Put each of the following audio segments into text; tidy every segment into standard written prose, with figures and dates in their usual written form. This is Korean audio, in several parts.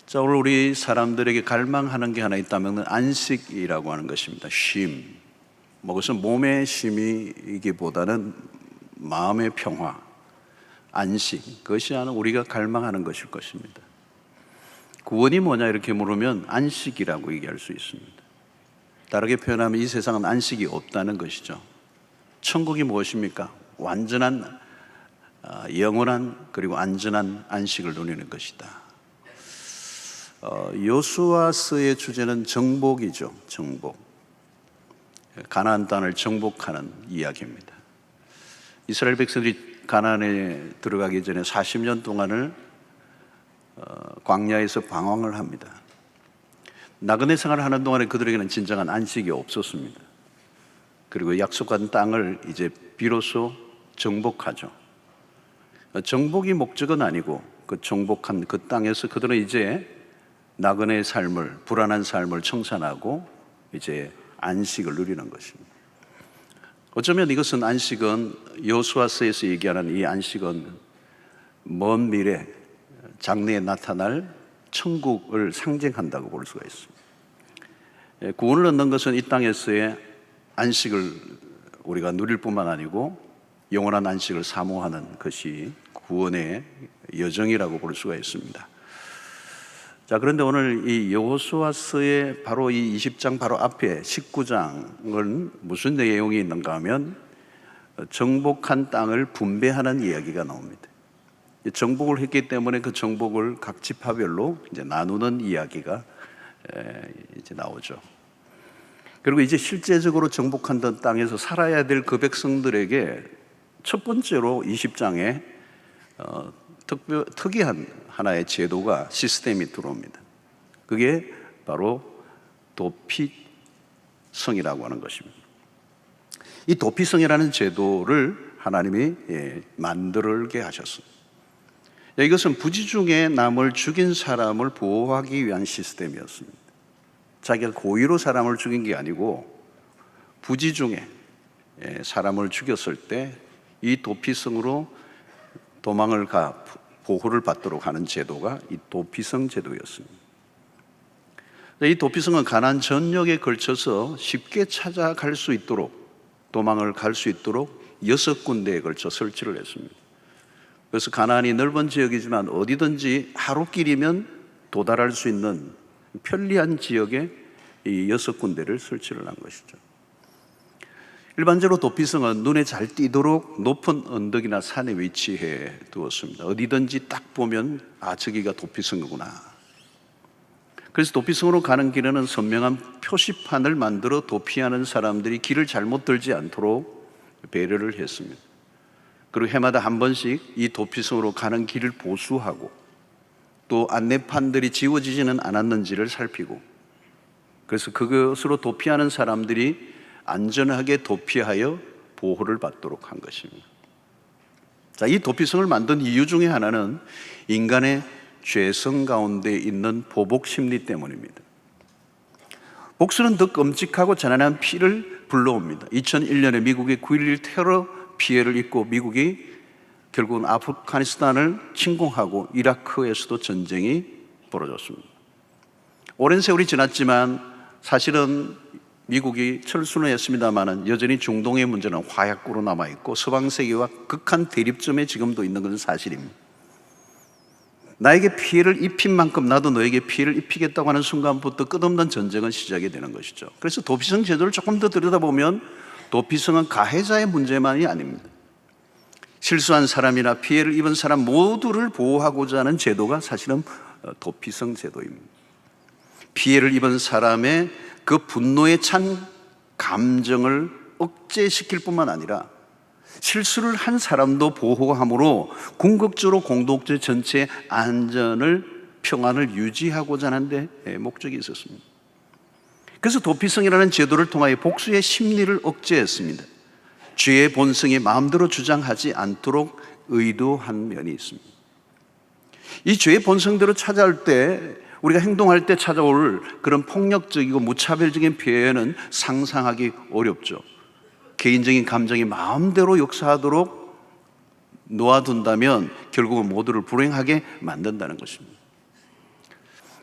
자, 오늘 우리 사람들에게 갈망하는 게 하나 있다면 안식이라고 하는 것입니다. 쉼. 그것은 몸의 쉼이기보다는 마음의 평화, 안식. 그것이 하는 우리가 갈망하는 것일 것입니다. 구원이 뭐냐 이렇게 물으면 안식이라고 얘기할 수 있습니다. 다르게 표현하면 이 세상은 안식이 없다는 것이죠. 천국이 무엇입니까? 완전한 영원한 그리고 안전한 안식을 누리는 것이다. 여호수아서의 주제는 정복이죠. 정복. 가나안 땅을 정복하는 이야기입니다. 이스라엘 백성들이 가나안에 들어가기 전에 40년 동안을 광야에서 방황을 합니다. 나그네 생활을 하는 동안에 그들에게는 진정한 안식이 없었습니다. 그리고 약속한 땅을 이제 비로소 정복하죠. 정복이 목적은 아니고 그 정복한 그 땅에서 그들은 이제 나그네의 삶을, 불안한 삶을 청산하고 이제 안식을 누리는 것입니다. 어쩌면 이것은 안식은 여호수아서에서 얘기하는 이 안식은 먼 미래 장래에 나타날 천국을 상징한다고 볼 수가 있습니다. 구원을 얻는 것은 이 땅에서의 안식을 우리가 누릴 뿐만 아니고 영원한 안식을 사모하는 것이 구원의 여정이라고 볼 수가 있습니다. 자, 그런데 오늘 이 여호수아서의 바로 이 20장 바로 앞에 19장은 무슨 내용이 있는가 하면 정복한 땅을 분배하는 이야기가 나옵니다. 정복을 했기 때문에 그 정복을 각 지파별로 이제 나누는 이야기가 이제 나오죠. 그리고 이제 실제적으로 정복한 땅에서 살아야 될 그 백성들에게 첫 번째로 20장에 특이한 하나의 제도가 시스템이 들어옵니다. 그게 바로 도피성이라고 하는 것입니다. 이 도피성이라는 제도를 하나님이 만들게 하셨습니다. 이것은 부지중에 남을 죽인 사람을 보호하기 위한 시스템이었습니다. 자기가 고의로 사람을 죽인 게 아니고 부지중에 사람을 죽였을 때 이 도피성으로 도망을 가 보호를 받도록 하는 제도가 이 도피성 제도였습니다. 이 도피성은 가나안 전역에 걸쳐서 쉽게 찾아갈 수 있도록, 도망을 갈 수 있도록 6군데에 걸쳐 설치를 했습니다. 그래서 가나안이 넓은 지역이지만 어디든지 하루길이면 도달할 수 있는 편리한 지역에 이 6군데를 설치를 한 것이죠. 일반적으로 도피성은 눈에 잘 띄도록 높은 언덕이나 산에 위치해 두었습니다. 어디든지 딱 보면 저기가 도피성이구나. 그래서 도피성으로 가는 길에는 선명한 표시판을 만들어 도피하는 사람들이 길을 잘못 들지 않도록 배려를 했습니다. 그리고 해마다 한 번씩 이 도피성으로 가는 길을 보수하고 또 안내판들이 지워지지는 않았는지를 살피고, 그래서 그것으로 도피하는 사람들이 안전하게 도피하여 보호를 받도록 한 것입니다. 자, 이 도피성을 만든 이유 중에 하나는 인간의 죄성 가운데 있는 보복 심리 때문입니다. 복수는 더 끔찍하고 잔인한 피를 불러옵니다. 2001년에 미국의 9.11 테러 피해를 입고 미국이 결국은 아프가니스탄을 침공하고 이라크에서도 전쟁이 벌어졌습니다. 오랜 세월이 지났지만 사실은 미국이 철수는 했습니다만 여전히 중동의 문제는 화약고로 남아있고 서방 세계와 극한 대립점에 지금도 있는 것은 사실입니다. 나에게 피해를 입힌 만큼 나도 너에게 피해를 입히겠다고 하는 순간부터 끝없는 전쟁은 시작이 되는 것이죠. 그래서 도피성 제도를 조금 더 들여다보면 도피성은 가해자의 문제만이 아닙니다. 실수한 사람이나 피해를 입은 사람 모두를 보호하고자 하는 제도가 사실은 도피성 제도입니다. 피해를 입은 사람의 그 분노에 찬 감정을 억제시킬 뿐만 아니라 실수를 한 사람도 보호함으로 궁극적으로 공동체 전체의 안전을, 평안을 유지하고자 하는데 목적이 있었습니다. 그래서 도피성이라는 제도를 통하여 복수의 심리를 억제했습니다. 죄의 본성이 마음대로 주장하지 않도록 의도한 면이 있습니다. 이 죄의 본성대로 찾아올 때, 우리가 행동할 때 찾아올 그런 폭력적이고 무차별적인 피해는 상상하기 어렵죠. 개인적인 감정이 마음대로 역사하도록 놓아둔다면 결국은 모두를 불행하게 만든다는 것입니다.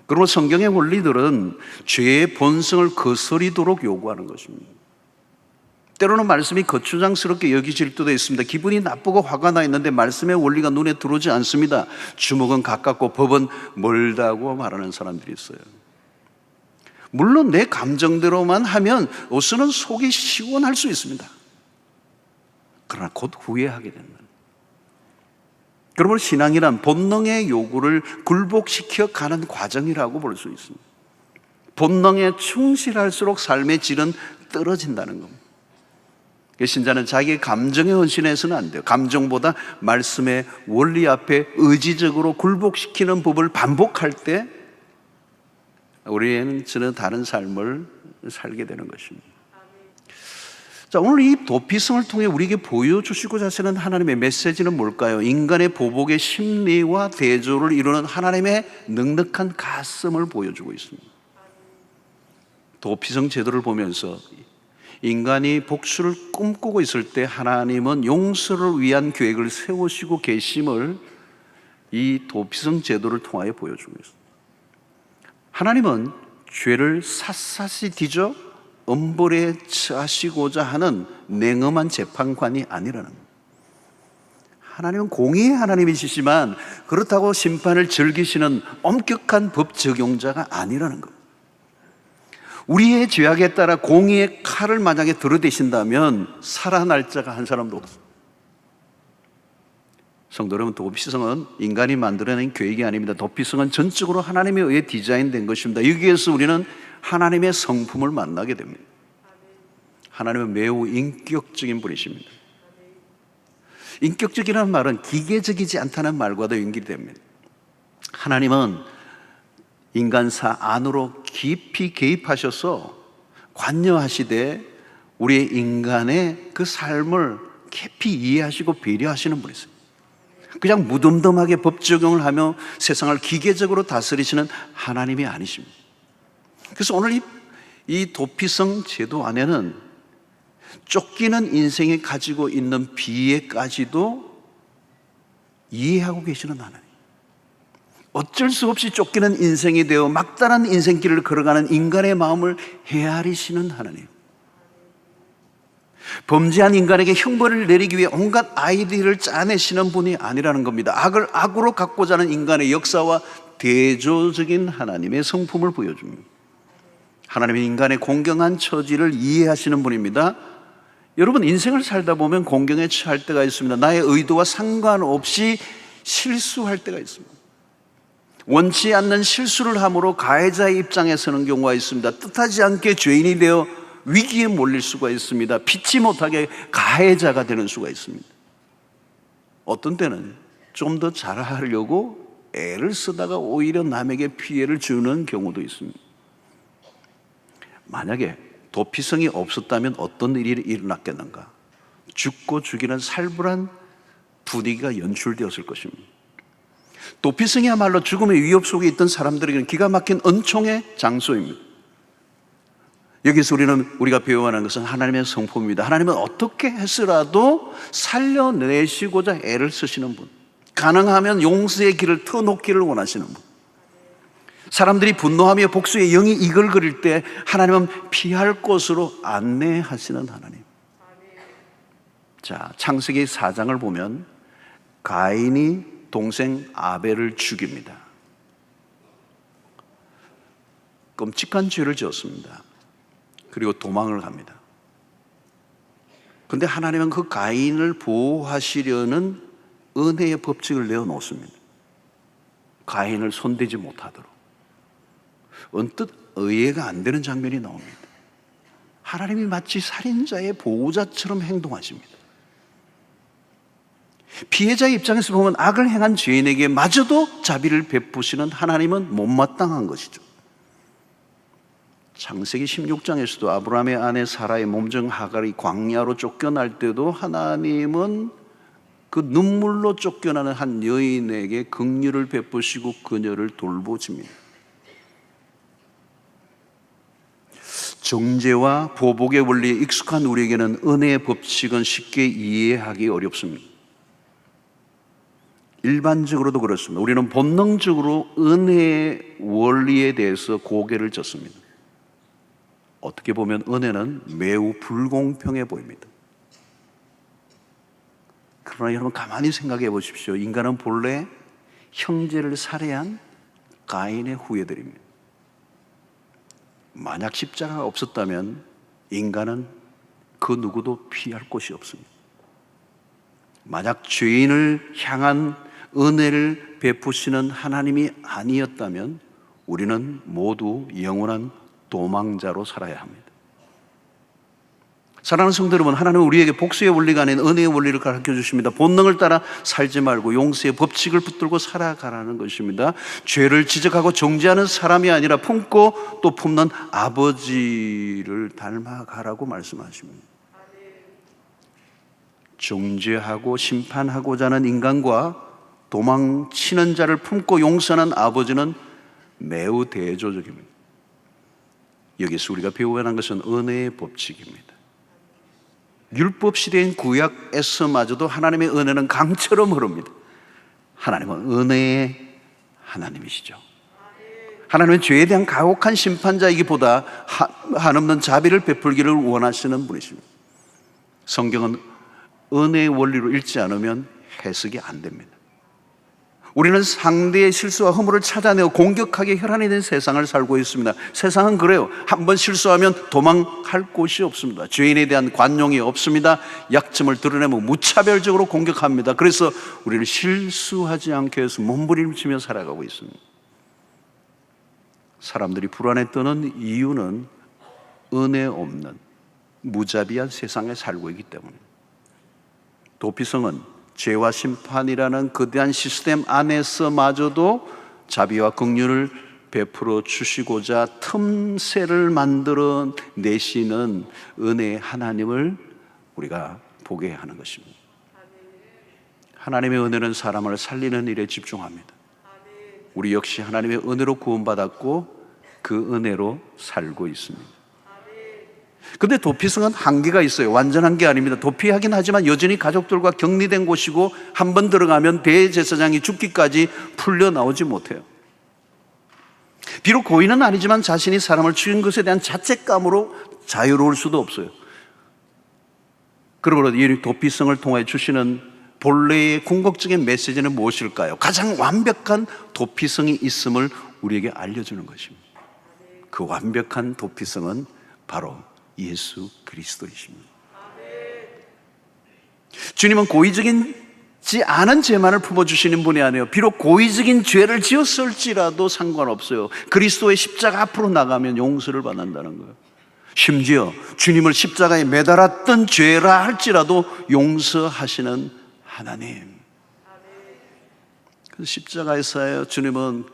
그리고 성경의 원리들은 죄의 본성을 거스리도록 요구하는 것입니다. 때로는 말씀이 거추장스럽게 여기질 때도 있습니다. 기분이 나쁘고 화가 나 있는데 말씀의 원리가 눈에 들어오지 않습니다. 주먹은 가깝고 법은 멀다고 말하는 사람들이 있어요. 물론 내 감정대로만 하면 우선은 속이 시원할 수 있습니다. 그러나 곧 후회하게 된다. 여러분, 신앙이란 본능의 요구를 굴복시켜 가는 과정이라고 볼 수 있습니다. 본능에 충실할수록 삶의 질은 떨어진다는 겁니다. 신자는 자기의 감정에 헌신해서는 안 돼요. 감정보다 말씀의 원리 앞에 의지적으로 굴복시키는 법을 반복할 때 우리는 전혀 다른 삶을 살게 되는 것입니다. 자, 오늘 이 도피성을 통해 우리에게 보여주시고자 하시는 하나님의 메시지는 뭘까요? 인간의 보복의 심리와 대조를 이루는 하나님의 넉넉한 가슴을 보여주고 있습니다. 도피성 제도를 보면서 인간이 복수를 꿈꾸고 있을 때 하나님은 용서를 위한 계획을 세우시고 계심을 이 도피성 제도를 통하여 보여주고 있습니다. 하나님은 죄를 샅샅이 뒤져 엄벌에 처하시고자 하는 냉엄한 재판관이 아니라는 겁니다. 하나님은 공의의 하나님이시지만 그렇다고 심판을 즐기시는 엄격한 법 적용자가 아니라는 겁니다. 우리의 죄악에 따라 공의의 칼을 만약에 들어대신다면 살아날 자가 한 사람도 없습니다. 성도 여러분, 도피성은 인간이 만들어낸 계획이 아닙니다. 도피성은 전적으로 하나님에 의해 디자인된 것입니다. 여기에서 우리는 하나님의 성품을 만나게 됩니다. 하나님은 매우 인격적인 분이십니다. 인격적이라는 말은 기계적이지 않다는 말과도 연결됩니다. 하나님은 인간사 안으로 깊이 개입하셔서 관여하시되 우리의 인간의 그 삶을 깊이 이해하시고 배려하시는 분이세요. 그냥 무덤덤하게 법 적용을 하며 세상을 기계적으로 다스리시는 하나님이 아니십니다. 그래서 오늘 이 도피성 제도 안에는 쫓기는 인생이 가지고 있는 비애까지도 이해하고 계시는 하나님, 어쩔 수 없이 쫓기는 인생이 되어 막다른 인생길을 걸어가는 인간의 마음을 헤아리시는 하나님, 범죄한 인간에게 형벌을 내리기 위해 온갖 아이디어를 짜내시는 분이 아니라는 겁니다. 악을 악으로 갖고자 하는 인간의 역사와 대조적인 하나님의 성품을 보여줍니다. 하나님은 인간의 공경한 처지를 이해하시는 분입니다. 여러분, 인생을 살다 보면 공경에 처할 때가 있습니다. 나의 의도와 상관없이 실수할 때가 있습니다. 원치 않는 실수를 함으로 가해자의 입장에 서는 경우가 있습니다. 뜻하지 않게 죄인이 되어 위기에 몰릴 수가 있습니다. 피치 못하게 가해자가 되는 수가 있습니다. 어떤 때는 좀 더 잘하려고 애를 쓰다가 오히려 남에게 피해를 주는 경우도 있습니다. 만약에 도피성이 없었다면 어떤 일이 일어났겠는가? 죽고 죽이는 살벌한 분위기가 연출되었을 것입니다. 도피성이야말로 죽음의 위협 속에 있던 사람들에게는 기가 막힌 은총의 장소입니다. 여기서 우리가 배워가는 것은 하나님의 성품입니다. 하나님은 어떻게 해서라도 살려내시고자 애를 쓰시는 분, 가능하면 용서의 길을 터놓기를 원하시는 분, 사람들이 분노하며 복수의 영이 이글거릴 때 하나님은 피할 곳으로 안내하시는 하나님. 자, 창세기 4장을 보면 가인이 동생 아벨을 죽입니다. 끔찍한 죄를 지었습니다. 그리고 도망을 갑니다. 그런데 하나님은 그 가인을 보호하시려는 은혜의 법칙을 내어놓습니다. 가인을 손대지 못하도록. 언뜻 이해가 안 되는 장면이 나옵니다. 하나님이 마치 살인자의 보호자처럼 행동하십니다. 피해자의 입장에서 보면 악을 행한 죄인에게 마저도 자비를 베푸시는 하나님은 못마땅한 것이죠. 창세기 16장에서도 아브라함의 아내 사라의 몸종 하갈이 광야로 쫓겨날 때도 하나님은 그 눈물로 쫓겨나는 한 여인에게 긍휼을 베푸시고 그녀를 돌보십니다. 정죄와 보복의 원리에 익숙한 우리에게는 은혜의 법칙은 쉽게 이해하기 어렵습니다. 일반적으로도 그렇습니다. 우리는 본능적으로 은혜의 원리에 대해서 고개를 젓습니다. 어떻게 보면 은혜는 매우 불공평해 보입니다. 그러나 여러분 가만히 생각해 보십시오. 인간은 본래 형제를 살해한 가인의 후예들입니다. 만약 십자가가 없었다면 인간은 그 누구도 피할 곳이 없습니다. 만약 죄인을 향한 은혜를 베푸시는 하나님이 아니었다면 우리는 모두 영원한 도망자로 살아야 합니다. 사랑하는 성도 여러분, 하나님은 우리에게 복수의 원리가 아닌 은혜의 원리를 가르쳐 주십니다. 본능을 따라 살지 말고 용서의 법칙을 붙들고 살아가라는 것입니다. 죄를 지적하고 정죄하는 사람이 아니라 품고 또 품는 아버지를 닮아가라고 말씀하십니다. 정죄하고 심판하고자 하는 인간과 도망치는 자를 품고 용서하는 아버지는 매우 대조적입니다. 여기서 우리가 배워야 하는 것은 은혜의 법칙입니다. 율법 시대인 구약에서마저도 하나님의 은혜는 강처럼 흐릅니다. 하나님은 은혜의 하나님이시죠. 하나님은 죄에 대한 가혹한 심판자이기보다 한없는 자비를 베풀기를 원하시는 분이십니다. 성경은 은혜의 원리로 읽지 않으면 해석이 안 됩니다. 우리는 상대의 실수와 허물을 찾아내어 공격하게 혈안이 된 세상을 살고 있습니다. 세상은 그래요. 한번 실수하면 도망할 곳이 없습니다. 죄인에 대한 관용이 없습니다. 약점을 드러내면 무차별적으로 공격합니다. 그래서 우리를 실수하지 않게 해서 몸부림치며 살아가고 있습니다. 사람들이 불안에 떠는 이유는 은혜 없는 무자비한 세상에 살고 있기 때문입니다. 도피성은 죄와 심판이라는 거대한 시스템 안에서마저도 자비와 긍휼을 베풀어 주시고자 틈새를 만들어 내시는 은혜의 하나님을 우리가 보게 하는 것입니다. 하나님의 은혜는 사람을 살리는 일에 집중합니다. 우리 역시 하나님의 은혜로 구원받았고 그 은혜로 살고 있습니다. 근데 도피성은 한계가 있어요. 완전한 게 아닙니다. 도피하긴 하지만 여전히 가족들과 격리된 곳이고 한번 들어가면 대제사장이 죽기까지 풀려 나오지 못해요. 비록 고인은 아니지만 자신이 사람을 죽인 것에 대한 자책감으로 자유로울 수도 없어요. 그러므로 이 도피성을 통해 주시는 본래의 궁극적인 메시지는 무엇일까요? 가장 완벽한 도피성이 있음을 우리에게 알려주는 것입니다. 그 완벽한 도피성은 바로 예수 그리스도이십니다. 주님은 고의적이지 않은 죄만을 품어주시는 분이 아니에요. 비록 고의적인 죄를 지었을지라도 상관없어요. 그리스도의 십자가 앞으로 나가면 용서를 받는다는 거예요. 심지어 주님을 십자가에 매달았던 죄라 할지라도 용서하시는 하나님. 그래서 십자가에서 주님은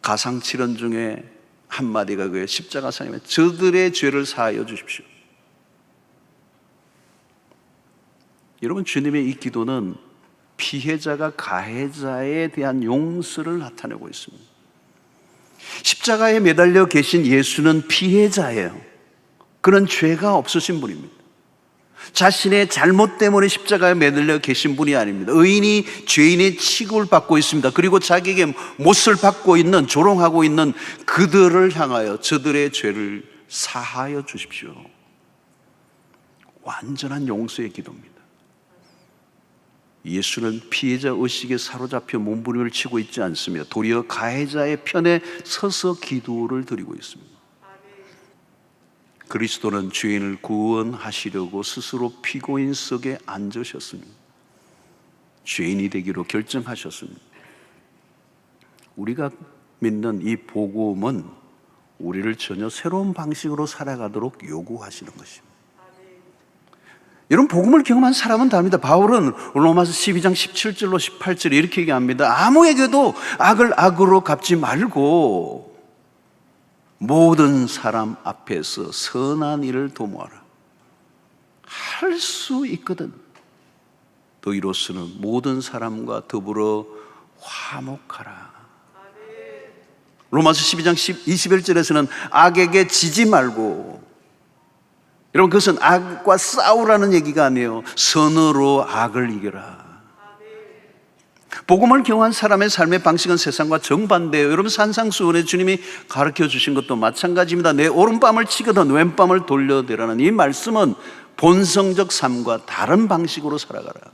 가상칠언 중에 한마디가 그예요. 십자가상이면 저들의 죄를 사하여 주십시오. 여러분, 주님의 이 기도는 피해자가 가해자에 대한 용서를 나타내고 있습니다. 십자가에 매달려 계신 예수는 피해자예요. 그는 죄가 없으신 분입니다. 자신의 잘못 때문에 십자가에 매달려 계신 분이 아닙니다. 의인이 죄인의 취급을 받고 있습니다. 그리고 자기에게 못을 받고 있는, 조롱하고 있는 그들을 향하여 저들의 죄를 사하여 주십시오. 완전한 용서의 기도입니다. 예수는 피해자 의식에 사로잡혀 몸부림을 치고 있지 않습니다. 도리어 가해자의 편에 서서 기도를 드리고 있습니다. 그리스도는 죄인을 구원하시려고 스스로 피고인석에 앉으셨습니다. 죄인이 되기로 결정하셨습니다. 우리가 믿는 이 복음은 우리를 전혀 새로운 방식으로 살아가도록 요구하시는 것입니다. 여러분, 복음을 경험한 사람은 다릅니다. 바울은 로마서 12장 17절로 18절에 이렇게 얘기합니다. 아무에게도 악을 악으로 갚지 말고 모든 사람 앞에서 선한 일을 도모하라. 할 수 있거든. 또 이로서는 모든 사람과 더불어 화목하라. 로마서 12장 21절에서는 악에게 지지 말고, 여러분, 그것은 악과 싸우라는 얘기가 아니에요. 선으로 악을 이겨라. 복음을 경험한 사람의 삶의 방식은 세상과 정반대예요. 여러분, 산상수훈에 주님이 가르쳐 주신 것도 마찬가지입니다. 내 오른뺨을 치거든 왼뺨을 돌려대라는 이 말씀은 본성적 삶과 다른 방식으로 살아가라.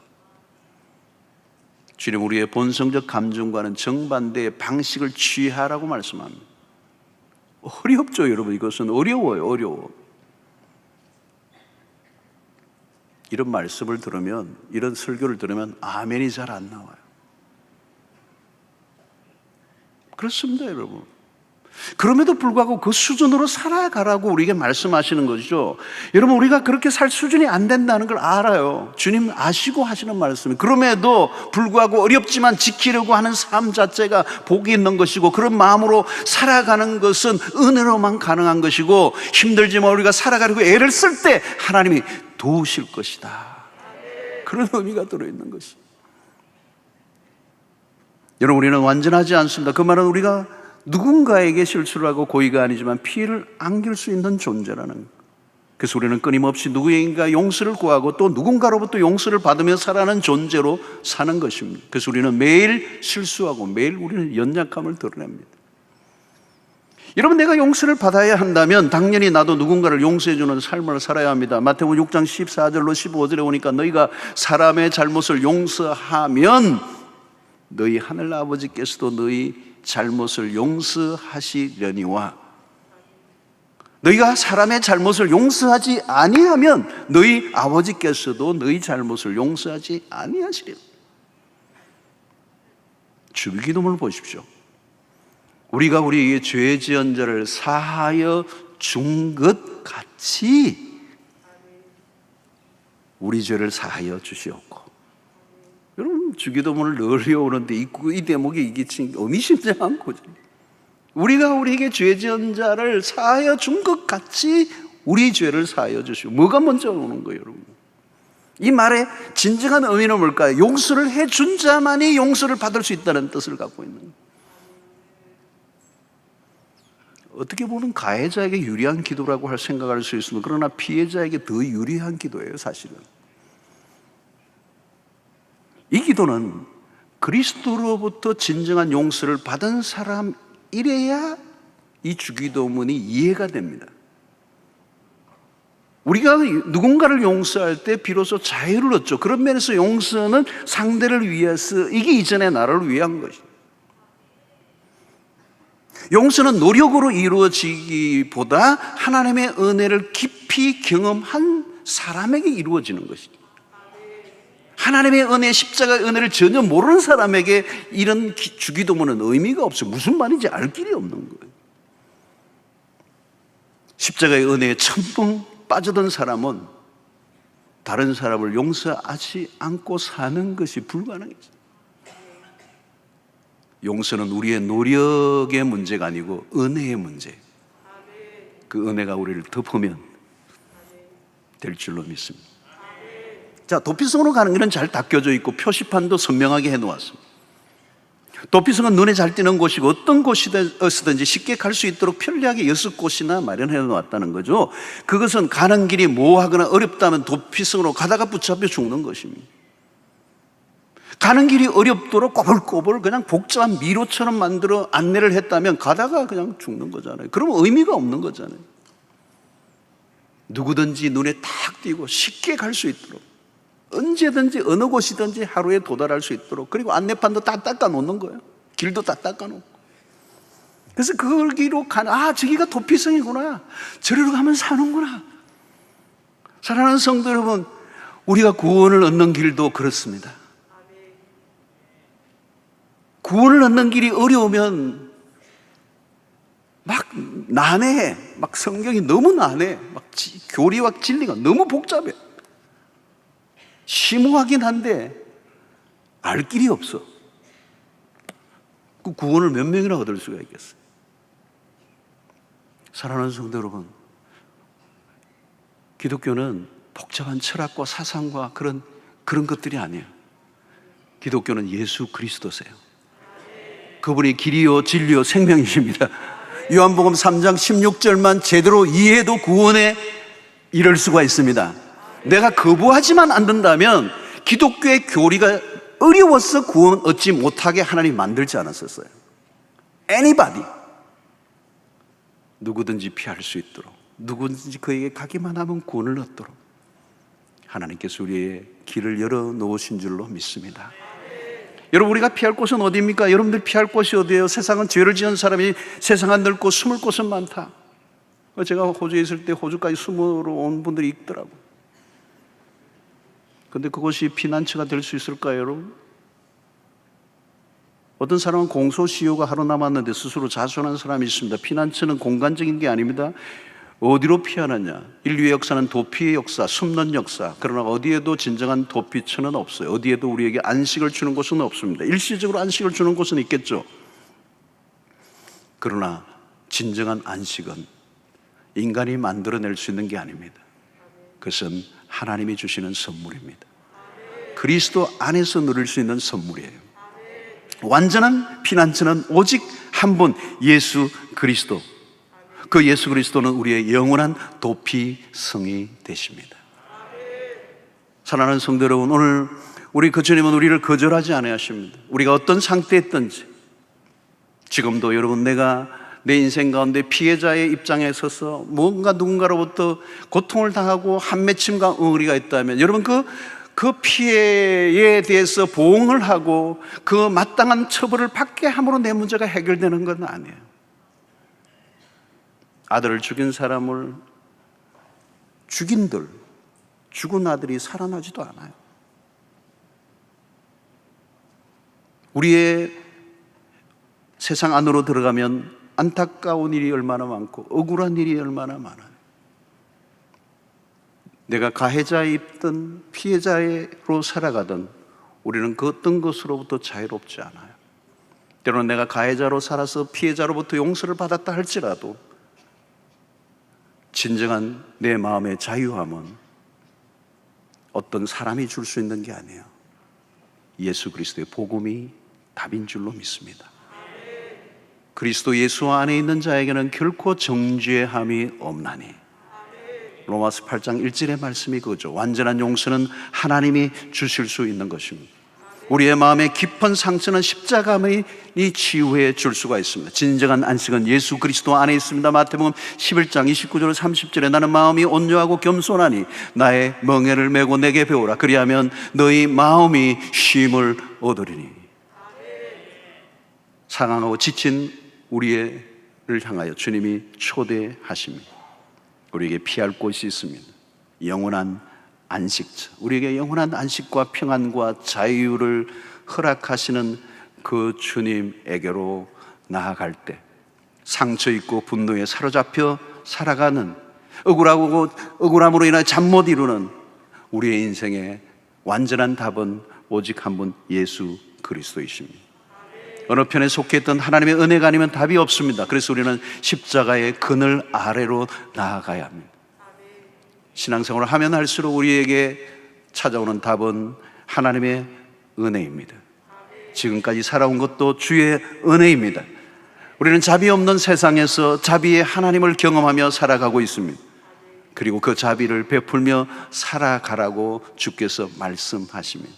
주님, 우리의 본성적 감정과는 정반대의 방식을 취하라고 말씀합니다. 어렵죠, 여러분. 이것은 어려워요. 어려워. 이런 말씀을 들으면, 이런 설교를 들으면 아멘이 잘 안 나와요. 그렇습니다, 여러분. 그럼에도 불구하고 그 수준으로 살아가라고 우리에게 말씀하시는 것이죠. 여러분, 우리가 그렇게 살 수준이 안 된다는 걸 알아요. 주님 아시고 하시는 말씀이. 그럼에도 불구하고 어렵지만 지키려고 하는 삶 자체가 복이 있는 것이고, 그런 마음으로 살아가는 것은 은혜로만 가능한 것이고, 힘들지만 우리가 살아가려고 애를 쓸 때 하나님이 도우실 것이다. 그런 의미가 들어있는 것이. 여러분, 우리는 완전하지 않습니다. 그 말은 우리가 누군가에게 실수를 하고 고의가 아니지만 피해를 안길 수 있는 존재라는 것. 그래서 우리는 끊임없이 누구에게인가 용서를 구하고 또 누군가로부터 용서를 받으며 살아가는 존재로 사는 것입니다. 그래서 우리는 매일 실수하고 매일 우리는 연약함을 드러냅니다. 여러분, 내가 용서를 받아야 한다면 당연히 나도 누군가를 용서해 주는 삶을 살아야 합니다. 마태복음 6장 14절로 15절에 오니까 너희가 사람의 잘못을 용서하면 너희 하늘 아버지께서도 너희 잘못을 용서하시려니와 너희가 사람의 잘못을 용서하지 아니하면 너희 아버지께서도 너희 잘못을 용서하지 아니하시리라. 주기도문을 보십시오. 우리가 우리에게 죄 지은 자를 사하여 준 것 같이 우리 죄를 사하여 주시옵고. 여러분, 주기도문을 늘 외우는데 이 대목이 이게 의미심장한 거죠. 우리가 우리에게 죄 지은 자를 사하여 준 것 같이 우리 죄를 사하여 주시고. 뭐가 먼저 오는 거예요, 여러분? 이 말의 진정한 의미는 뭘까요? 용서를 해준 자만이 용서를 받을 수 있다는 뜻을 갖고 있는 거예요. 어떻게 보면 가해자에게 유리한 기도라고 할 생각할 수 있습니다. 그러나 피해자에게 더 유리한 기도예요, 사실은. 이 기도는 그리스도로부터 진정한 용서를 받은 사람이래야 이 주기도문이 이해가 됩니다. 우리가 누군가를 용서할 때 비로소 자유를 얻죠. 그런 면에서 용서는 상대를 위해서이기 이전에 나를 위한 것이죠. 용서는 노력으로 이루어지기보다 하나님의 은혜를 깊이 경험한 사람에게 이루어지는 것이죠. 하나님의 은혜, 십자가의 은혜를 전혀 모르는 사람에게 이런 주기도문은 의미가 없어요. 무슨 말인지 알 길이 없는 거예요. 십자가의 은혜에 첨벙 빠져든 사람은 다른 사람을 용서하지 않고 사는 것이 불가능해요. 용서는 우리의 노력의 문제가 아니고 은혜의 문제. 그 은혜가 우리를 덮으면 될 줄로 믿습니다. 자, 도피성으로 가는 길은 잘 닦여져 있고 표시판도 선명하게 해놓았습니다. 도피성은 눈에 잘 띄는 곳이고 어떤 곳이든지 쉽게 갈 수 있도록 편리하게 6곳이나 마련해 놓았다는 거죠. 그것은 가는 길이 모호하거나 어렵다면 도피성으로 가다가 붙잡혀 죽는 것입니다. 가는 길이 어렵도록 꼬불꼬불 그냥 복잡한 미로처럼 만들어 안내를 했다면 가다가 그냥 죽는 거잖아요. 그러면 의미가 없는 거잖아요. 누구든지 눈에 탁 띄고 쉽게 갈 수 있도록, 언제든지 어느 곳이든지 하루에 도달할 수 있도록, 그리고 안내판도 다 닦아 놓는 거예요. 길도 다 닦아 놓고. 그래서 거기로 저기가 도피성이구나, 저리로 가면 사는구나. 사랑하는 성도 여러분, 우리가 구원을 얻는 길도 그렇습니다. 구원을 얻는 길이 어려우면 막 난해해. 막 성경이 너무 난해해. 막 교리와 진리가 너무 복잡해. 심오하긴 한데 알 길이 없어. 그 구원을 몇 명이나 얻을 수가 있겠어요? 사랑하는 성도 여러분, 기독교는 복잡한 철학과 사상과 그런 것들이 아니에요. 기독교는 예수 그리스도세요. 그분이 길이요 진리요 생명이십니다. 요한복음 3장 16절만 제대로 이해해도 구원에 이를 수가 있습니다. 내가 거부하지만 않는다면 기독교의 교리가 어려워서 구원 얻지 못하게 하나님 만들지 않았었어요. Anybody, 누구든지 피할 수 있도록, 누구든지 그에게 가기만 하면 구원을 얻도록 하나님께서 우리의 길을 열어놓으신 줄로 믿습니다. 여러분, 우리가 피할 곳은 어디입니까? 여러분들 피할 곳이 어디예요? 세상은 죄를 지은 사람이 세상은 넓고 숨을 곳은 많다. 제가 호주에 있을 때 호주까지 숨으러 온 분들이 있더라고요. 그런데 그것이 피난처가 될 수 있을까요, 여러분? 어떤 사람은 공소시효가 하루 남았는데 스스로 자수하는 사람이 있습니다. 피난처는 공간적인 게 아닙니다. 어디로 피하느냐? 인류의 역사는 도피의 역사, 숨는 역사. 그러나 어디에도 진정한 도피처는 없어요. 어디에도 우리에게 안식을 주는 곳은 없습니다. 일시적으로 안식을 주는 곳은 있겠죠. 그러나 진정한 안식은 인간이 만들어낼 수 있는 게 아닙니다. 그것은 하나님이 주시는 선물입니다. 그리스도 안에서 누릴 수 있는 선물이에요. 완전한 피난처는 오직 한 분, 예수 그리스도. 그 예수 그리스도는 우리의 영원한 도피성이 되십니다. 사랑하는 성도 여러분, 오늘 우리 그 주님은 우리를 거절하지 아니하십니다. 우리가 어떤 상태에 있든지, 지금도 여러분, 내가 내 인생 가운데 피해자의 입장에 서서 뭔가 누군가로부터 고통을 당하고 한맺힘과 응어리가 있다면, 여러분 그 피해에 대해서 보응을 하고 그 마땅한 처벌을 받게 함으로 내 문제가 해결되는 건 아니에요. 아들을 죽인 사람을 죽인들, 죽은 아들이 살아나지도 않아요. 우리의 세상 안으로 들어가면 안타까운 일이 얼마나 많고 억울한 일이 얼마나 많아요. 내가 가해자에 있든 피해자로 살아가든 우리는 그 어떤 것으로부터 자유롭지 않아요. 때로는 내가 가해자로 살아서 피해자로부터 용서를 받았다 할지라도 진정한 내 마음의 자유함은 어떤 사람이 줄 수 있는 게 아니에요. 예수 그리스도의 복음이 답인 줄로 믿습니다. 그리스도 예수 안에 있는 자에게는 결코 정죄함이 없나니. 로마서 8장 1절의 말씀이 그거죠. 완전한 용서는 하나님이 주실 수 있는 것입니다. 우리의 마음의 깊은 상처는 십자가만이 치유해 줄 수가 있습니다. 진정한 안식은 예수 그리스도 안에 있습니다. 마태복음 11장 29절 30절에 나는 마음이 온유하고 겸손하니 나의 멍에를 메고 내게 배우라. 그리하면 너희 마음이 쉼을 얻으리니. 상황하고 지친 우리를 향하여 주님이 초대하십니다. 우리에게 피할 곳이 있습니다. 영원한 안식처, 우리에게 영원한 안식과 평안과 자유를 허락하시는 그 주님에게로 나아갈 때 상처 있고 분노에 사로잡혀 살아가는, 억울함으로 인해 잠 못 이루는 우리의 인생의 완전한 답은 오직 한 분, 예수 그리스도이십니다. 어느 편에 속했던 하나님의 은혜가 아니면 답이 없습니다. 그래서 우리는 십자가의 그늘 아래로 나아가야 합니다. 신앙생활을 하면 할수록 우리에게 찾아오는 답은 하나님의 은혜입니다. 지금까지 살아온 것도 주의 은혜입니다. 우리는 자비 없는 세상에서 자비의 하나님을 경험하며 살아가고 있습니다. 그리고 그 자비를 베풀며 살아가라고 주께서 말씀하십니다.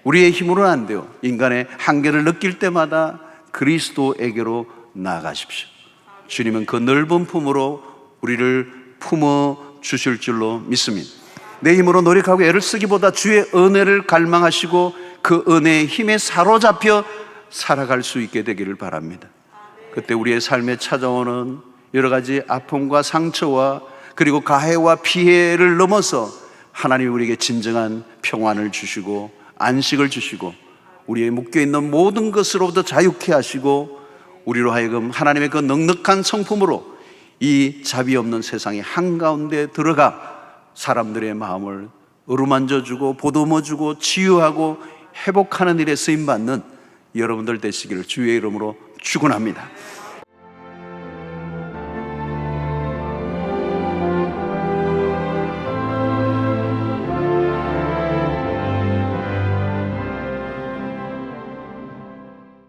우리의 힘으로는 안 돼요. 인간의 한계를 느낄 때마다 그리스도에게로 나아가십시오. 주님은 그 넓은 품으로 우리를 품어 주실 줄로 믿습니다. 내 힘으로 노력하고 애를 쓰기보다 주의 은혜를 갈망하시고 그 은혜의 힘에 사로잡혀 살아갈 수 있게 되기를 바랍니다. 그때 우리의 삶에 찾아오는 여러 가지 아픔과 상처와 그리고 가해와 피해를 넘어서 하나님이 우리에게 진정한 평안을 주시고 안식을 주시고 우리의 묶여있는 모든 것으로부터 자유케 하시고 우리로 하여금 하나님의 그 넉넉한 성품으로 이 자비 없는 세상의 한가운데 들어가 사람들의 마음을 어루만져주고 보듬어주고 치유하고 회복하는 일에 쓰임받는 여러분들 되시기를 주의 이름으로 축원합니다.